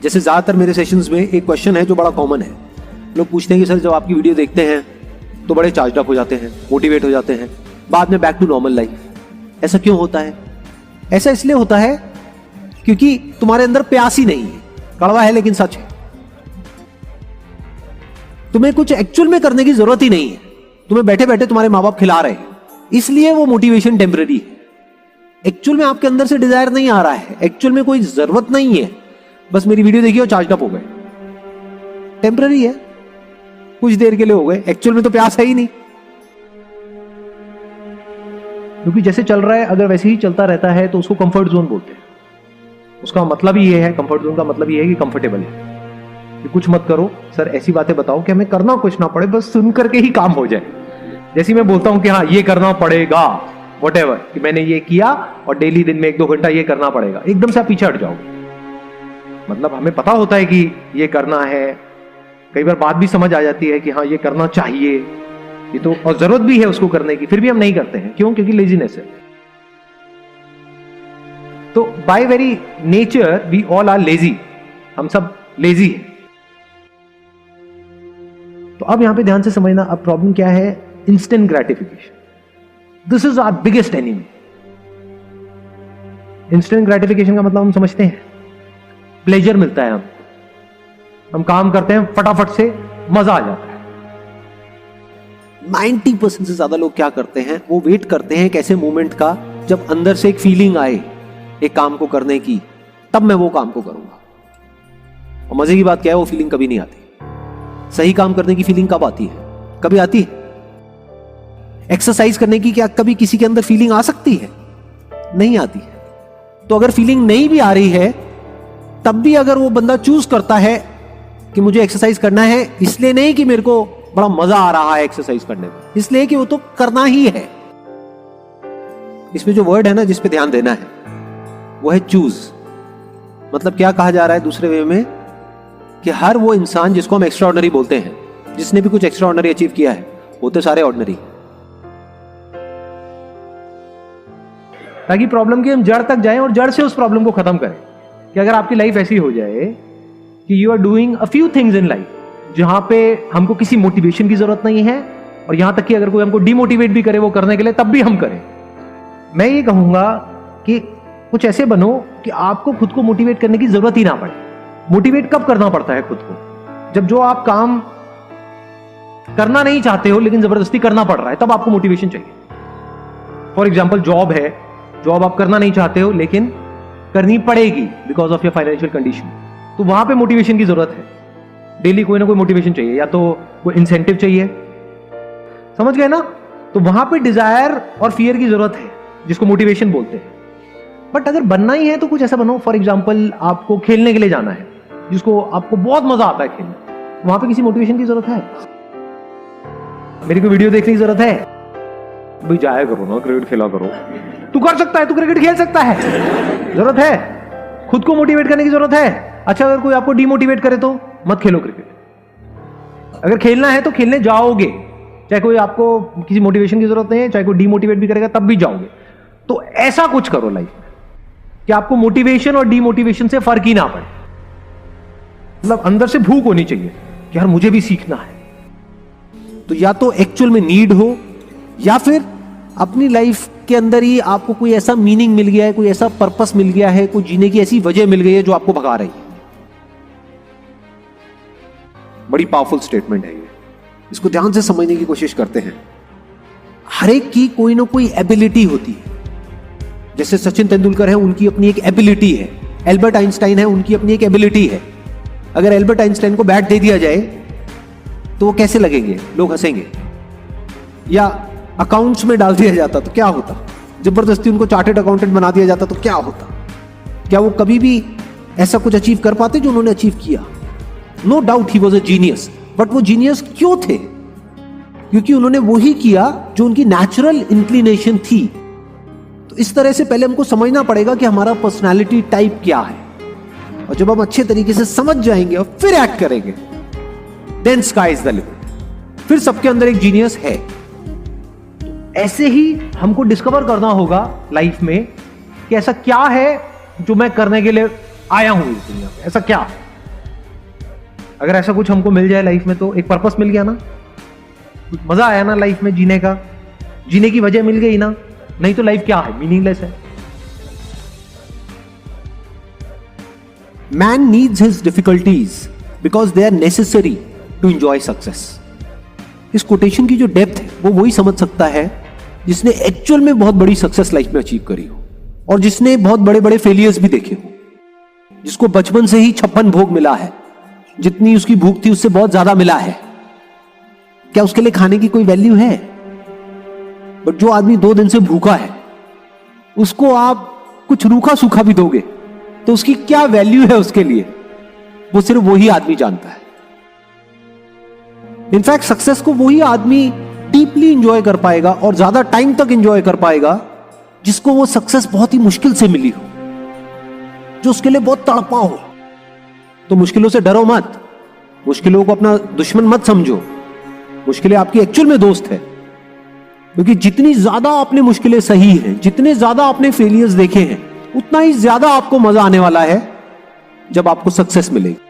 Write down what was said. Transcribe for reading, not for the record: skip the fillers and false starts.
जैसे ज्यादातर मेरे सेशंस में एक क्वेश्चन है जो बड़ा कॉमन है, लोग पूछते हैं कि सर जब आपकी वीडियो देखते हैं तो बड़े चार्ज अप हो जाते हैं, मोटिवेट हो जाते हैं, बाद में बैक टू नॉर्मल लाइफ, ऐसा क्यों होता है? ऐसा इसलिए होता है क्योंकि तुम्हारे अंदर प्यास ही नहीं है। कड़वा है लेकिन सच है, तुम्हें कुछ एक्चुअल में करने की जरूरत ही नहीं है, तुम्हें बैठे बैठे तुम्हारे माँ बाप खिला रहे हैं, इसलिए वो मोटिवेशन टेम्पररी है। एक्चुअल में आपके अंदर से डिजायर नहीं आ रहा है, एक्चुअल में कोई जरूरत नहीं है, बस मेरी वीडियो देखी और चार्ज अप हो गए, टेम्पररी है, कुछ देर के लिए हो गए, एक्चुअल में तो प्यास है ही नहीं। क्योंकि जैसे चल रहा है अगर वैसे ही चलता रहता है तो उसको कंफर्ट जोन बोलते हैं। उसका मतलब ही ये है, कंफर्ट जोन का मतलब ये है कि कंफर्टेबल है, कि कुछ मत करो, सर ऐसी बातें बताओ कि हमें करना कुछ ना पड़े, बस सुन करके ही काम हो जाए। जैसे मैं बोलता हूं कि हाँ ये करना पड़ेगा, व्हाटएवर, कि मैंने ये किया और डेली दिन में 1-2 घंटा ये करना पड़ेगा, एकदम से आप पीछे हट जाओगे। मतलब हमें पता होता है कि ये करना है, कई बार बात भी समझ आ जाती है कि हाँ ये करना चाहिए, ये तो और जरूरत भी है उसको करने की, फिर भी हम नहीं करते हैं। क्यों? क्योंकि लेजीनेस है। तो by very nature we all are lazy, हम सब लेजी हैं। तो अब यहां पे ध्यान से समझना, अब प्रॉब्लम क्या है? Instant gratification. This is our biggest enemy. Instant gratification का मतलब हम समझते हैं, प्लेजर मिलता है, हम काम करते हैं फटाफट से, मजा आ जाता है। 90% से ज्यादा लोग क्या करते हैं, वो वेट करते हैं एक ऐसे मोमेंट का जब अंदर से एक फीलिंग आए एक काम को करने की, तब मैं वो काम को करूंगा। और मजे की बात क्या है, वो फीलिंग कभी नहीं आती। सही काम करने की फीलिंग कब आती है? कभी आती है? एक्सरसाइज करने की क्या कभी किसी के अंदर फीलिंग आ सकती है? नहीं आती है। तो अगर फीलिंग नहीं भी आ रही है, तब भी अगर वो बंदा चूज करता है कि मुझे एक्सरसाइज करना है, इसलिए नहीं कि मेरे को बड़ा मजा आ रहा है एक्सरसाइज करने में, इसलिए कि वो तो करना ही है। इसमें जो वर्ड है ना जिस पे ध्यान देना है वो है चूज। मतलब क्या कहा जा रहा है दूसरे वे में, कि हर वो इंसान जिसको हम एक्स्ट्राऑर्डिनरी बोलते हैं, जिसने भी कुछ एक्स्ट्राऑर्डिनरी अचीव किया है, होते सारे ऑर्डिनरी। ताकि प्रॉब्लम की हम जड़ तक जाएं और जड़ से उस प्रॉब्लम को खत्म करें। कि अगर आपकी लाइफ ऐसी हो जाए कि you are doing a few things in life जहां पे हमको किसी मोटिवेशन की जरूरत नहीं है, और यहां तक कि अगर कोई हमको डिमोटिवेट भी करे वो करने के लिए, तब भी हम करें। मैं ये कहूंगा कि कुछ ऐसे बनो कि आपको खुद को मोटिवेट करने की जरूरत ही ना पड़े। मोटिवेट कब करना पड़ता है खुद को? जब जो आप काम करना नहीं चाहते हो लेकिन जबरदस्ती करना पड़ रहा है, तब आपको मोटिवेशन चाहिए। फॉर एग्जाम्पल जॉब है, जॉब आप करना नहीं चाहते हो लेकिन करनी पड़ेगी because of your financial condition, तो वहां पे मोटिवेशन की जरूरत है। डेली कोई ना कोई मोटिवेशन चाहिए, या तो कोई इंसेंटिव चाहिए, समझ गए ना? तो वहां पे डिजायर और फियर की जरूरत है, जिसको मोटिवेशन बोलते हैं। बट अगर बनना ही है तो कुछ ऐसा बनो, फॉर एग्जाम्पल आपको खेलने के लिए जाना है, जिसको आपको बहुत मजा आता है खेलने, वहां पे किसी मोटिवेशन की जरूरत है? मेरी कोई वीडियो देखने की जरूरत है? भाई जाया करो ना, क्रिकेट खेला करो, तू कर सकता है, तू क्रिकेट खेल सकता है, जरूरत है? खुद को मोटिवेट करने की जरूरत है? अच्छा अगर कोई आपको डिमोटिवेट करे तो मत खेलो क्रिकेट। अगर खेलना है तो खेलने जाओगे, चाहे कोई आपको किसी मोटिवेशन की जरूरत नहीं है, चाहे कोई डिमोटिवेट भी करेगा तब भी जाओगे। तो ऐसा कुछ करो लाइफ में कि आपको मोटिवेशन और डिमोटिवेशन से फर्क ही ना पड़े। मतलब अंदर से भूख होनी चाहिए कि यार मुझे भी सीखना है। तो या तो एक्चुअल में नीड हो, या फिर अपनी लाइफ के अंदर ही आपको कोई ऐसा मीनिंग मिल गया है, कोई ऐसा पर्पस मिल गया है, कोई जीने की ऐसी वजह मिल गई है जो आपको भगा रही है। बड़ी पावरफुल स्टेटमेंट है ये, इसको ध्यान से समझने की कोशिश करते हैं। हर एक की कोई ना कोई एबिलिटी होती है। जैसे सचिन तेंदुलकर है, उनकी अपनी एक एबिलिटी है। एल्बर्ट आइंस्टाइन है, उनकी अपनी एक एबिलिटी है। अगर एल्बर्ट आइंस्टाइन को बैट दे दिया जाए तो वो कैसे लगेंगे? लोग हंसेंगे। या अकाउंट्स में डाल दिया जाता तो क्या होता? जबरदस्ती उनको चार्टर्ड अकाउंटेंट बना दिया जाता तो क्या होता? क्या वो कभी भी ऐसा कुछ अचीव कर पाते जो उन्होंने अचीव किया? No doubt he was a genius, but वो जीनियस क्यों थे? क्योंकि उन्होंने वही किया जो उनकी नेचुरल इंक्लिनेशन थी। तो इस तरह से पहले हमको समझना पड़ेगा कि हमारा पर्सनालिटी टाइप क्या है, और जब हम अच्छे तरीके से समझ जाएंगे और फिर एक्ट करेंगे, then sky is the limit. फिर सबके अंदर एक जीनियस है। ऐसे ही हमको डिस्कवर करना होगा लाइफ में कि ऐसा क्या है जो मैं करने के लिए आया हूं इस दुनिया में। ऐसा क्या अगर ऐसा कुछ हमको मिल जाए लाइफ में तो एक पर्पस मिल गया ना, मजा आया ना लाइफ में जीने का, जीने की वजह मिल गई ना, नहीं तो लाइफ क्या है, मीनिंगलेस है। Man needs his difficulties because they are necessary to enjoy success. इस कोटेशन की जो डेप्थ है वो वही समझ सकता है जिसने एक्चुअल में बहुत बड़ी सक्सेस लाइफ में अचीव करी हो और जिसने बहुत बड़े बड़े फेलियर्स भी देखे हो, जिसको बचपन से ही 56 भोग मिला है, जितनी उसकी भूख थी उससे बहुत ज्यादा मिला है। क्या उसके लिए खाने की कोई वैल्यू है? बट जो आदमी 2 दिन से भूखा है उसको आप कुछ रूखा सूखा भी दोगे तो उसकी क्या वैल्यू है उसके लिए, वो सिर्फ वही आदमी जानता है। इनफैक्ट सक्सेस को वही आदमी डीपली इंजॉय कर पाएगा और ज्यादा टाइम तक इंजॉय कर पाएगा जिसको वो सक्सेस बहुत ही मुश्किल से मिली हो, जो उसके लिए बहुत तड़पा हो। तो मुश्किलों से डरो मत, मुश्किलों को अपना दुश्मन मत समझो, मुश्किलें आपकी एक्चुअल में दोस्त है। क्योंकि जितनी ज्यादा आपने मुश्किलें सही हैं, जितने ज्यादा आपने फेलियर्स देखे हैं, उतना ही ज्यादा आपको मजा आने वाला है जब आपको सक्सेस मिलेगी।